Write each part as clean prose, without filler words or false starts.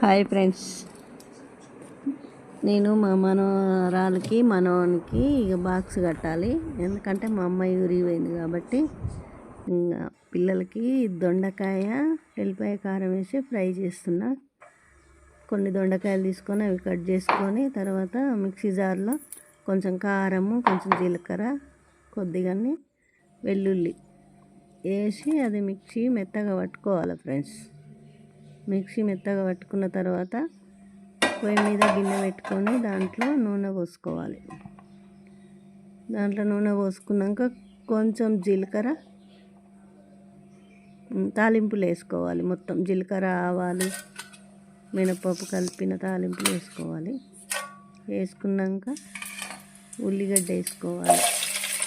Hi friends, నేను మా మనవనికి ఇక బాక్స్ కట్టాలి. ఎందుకంటే మా అమ్మాయి ఊరికి పోయింది కాబట్టి ఇంకా పిల్లలకి దొండకాయ ఎల్లిపాయ కారం వేసి ఫ్రై చేస్తున్నా. కొన్ని దొండకాయలు తీసుకొని అవి కట్ చేసుకొని తర్వాత మిక్సీ జార్లో కొంచెం కారము, కొంచెం జీలకర్ర, కొద్దిగా వెల్లుల్లి వేసి అది మిక్సీ మెత్తగా పట్టుకోవాలి ఫ్రెండ్స్. మిక్సీ మెత్తగా పట్టుకున్న తర్వాత పొయ్యి మీద గిన్నె పెట్టుకొని దాంట్లో నూనె పోసుకోవాలి. దాంట్లో నూనె పోసుకున్నాక కొంచెం జీలకర్ర తాలింపులు వేసుకోవాలి. మొత్తం జీలకర్ర, ఆవాలు, మినపప్పు కలిపిన తాలింపులు వేసుకోవాలి. వేసుకున్నాక ఉల్లిగడ్డ వేసుకోవాలి.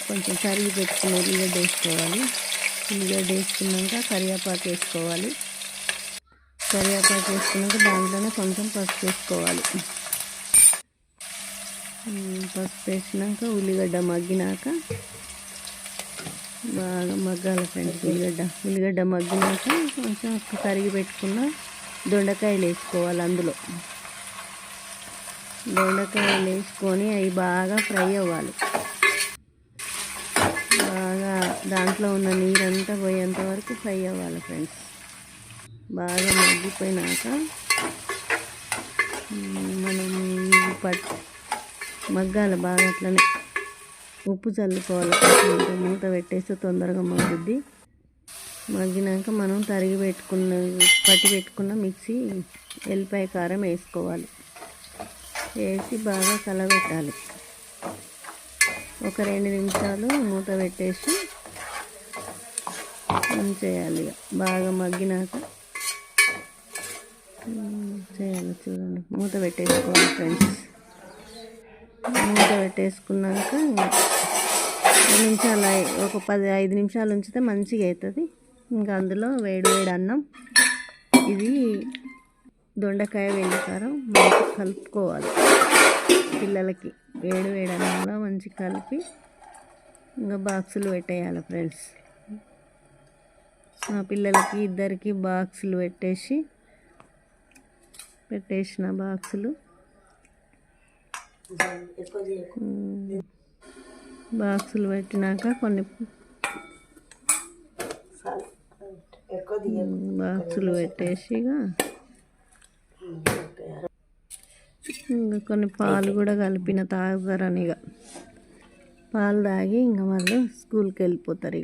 కొంచెం తరిగి పెట్టుకుని ఉల్లిగడ్డ వేసుకోవాలి. ఉల్లిగడ్డ వేసుకున్నాక కరివేపాకు వేసుకోవాలి. కరివేపాకు వేసుకున్నాక దాంట్లోనే కొంచెం పసుపు వేసుకోవాలి. పసుపు వేసినాక ఉల్లిగడ్డ మగ్గినాక బాగా మగ్గాలి ఫ్రెండ్స్. ఉల్లిగడ్డ మగ్గినాక కొంచెం తరిగి పెట్టుకున్న దొండకాయలు వేసుకోవాలి. అందులో దొండకాయలు వేసుకొని అవి బాగా ఫ్రై అవ్వాలి. బాగా దాంట్లో ఉన్న నీరంతా పోయేంత వరకు ఫ్రై అవ్వాలి ఫ్రెండ్స్. బాగా మగ్గిపోయినాక మనం మగ్గాలి బాగా. అట్లనే ఉప్పు చల్లుకోవాలి. మూత పెట్టేస్తే తొందరగా మగ్గుద్ది. మగ్గినాక మనం పట్టి పెట్టుకున్న మిక్సీ ఎల్లిపాయ కారం వేసుకోవాలి. వేసి బాగా కలబెట్టాలి. ఒక 2 నిమిషాలు మూత పెట్టేసి చేయాలి. బాగా మగ్గినాక చేయాలి. చూడండి, మూత పెట్టేసుకోవాలి ఫ్రెండ్స్. మూత పెట్టేసుకున్నాక ఒక 5 నిమిషాలు ఉంచితే మంచిగా అవుతుంది. ఇంకా అందులో వేడి అన్నం, ఇది దొండకాయ వెల్లికారం మంచిగా కలుపుకోవాలి. పిల్లలకి వేడి అన్నంలో మంచిగా కలిపి ఇంకా బాక్సులు పెట్టేయాలి ఫ్రెండ్స్. మా పిల్లలకి ఇద్దరికి బాక్సులు పెట్టేసిన బాక్సులు పెట్టినాక కొన్ని బాక్సులు పెట్టేసి ఇంకా కొన్ని పాలు కూడా కలిపిన తాగుతారని పాలు తాగి ఇంకా వాళ్ళు స్కూల్కి వెళ్ళిపోతారు.